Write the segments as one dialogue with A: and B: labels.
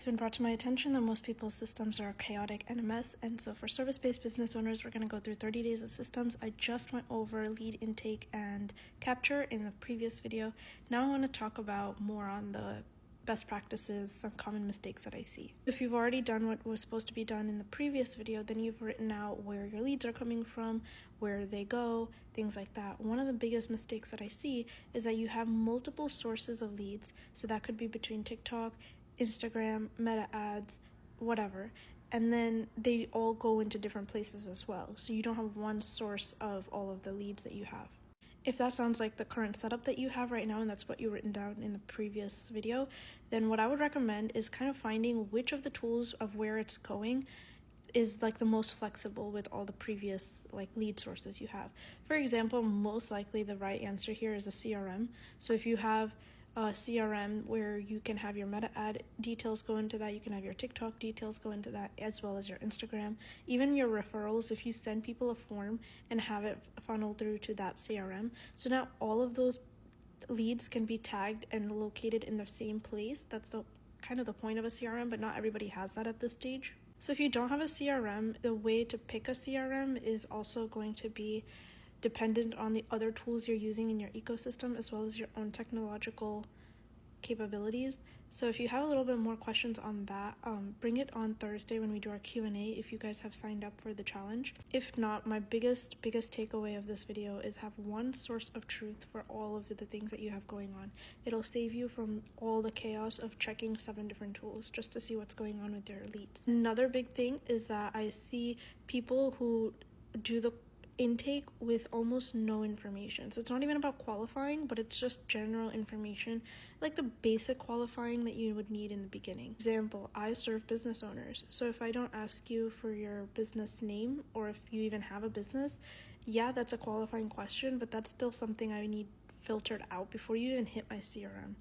A: It's been brought to my attention that most people's systems are chaotic and a mess, and so for service-based business owners, we're going to go through 30 days of systems. I just went over lead intake and capture in the previous video. Now I want to talk about more on the best practices, some common mistakes that I see. If you've already done what was supposed to be done in the previous video, then you've written out where your leads are coming from, where they go, things like that. One of the biggest mistakes that I see is that you have multiple sources of leads, so that could be between TikTok, Instagram, Meta ads, whatever, and then they all go into different places as well, so you don't have one source of all of the leads that you have. If that sounds like the current setup that you have right now and that's what you've written down in the previous video, then what I would recommend is kind of finding which of the tools of where it's going is like the most flexible with all the previous like lead sources you have. For example, most likely the right answer here is a CRM. So if you have a CRM where you can have your Meta ad details go into that, you can have your TikTok details go into that, as well as your Instagram, even your referrals. If you send people a form and have it funnel through to that CRM, so now all of those leads can be tagged and located in the same place. That's the kind of the point of a CRM, but not everybody has that at this stage. So if you don't have a CRM, the way to pick a CRM is also going to be dependent on the other tools you're using in your ecosystem, as well as your own technological capabilities. So if you have a little bit more questions on that, bring it on Thursday when we do our Q&A if you guys have signed up for the challenge. If not, my biggest takeaway of this video is have one source of truth for all of the things that you have going on. It'll save you from all the chaos of checking 7 different tools just to see what's going on with their leads. Another big thing is that I see people who do the intake with almost no information. So it's not even about qualifying, but it's just general information, like the basic qualifying that you would need in the beginning. Example, I serve business owners. So if I don't ask you for your business name, or if you even have a business, yeah, that's a qualifying question, but that's still something I need filtered out before you even hit my CRM.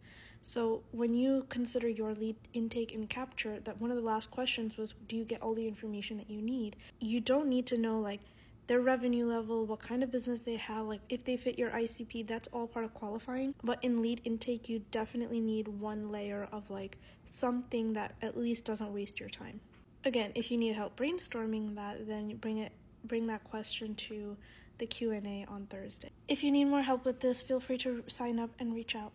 A: So when you consider your lead intake and capture, that one of the last questions was, do you get all the information that you need? You don't need to know like their revenue level, what kind of business they have, like if they fit your ICP, that's all part of qualifying. But in lead intake, you definitely need one layer of like something that at least doesn't waste your time. Again, if you need help brainstorming that, then bring that question to the Q&A on Thursday. If you need more help with this, feel free to sign up and reach out.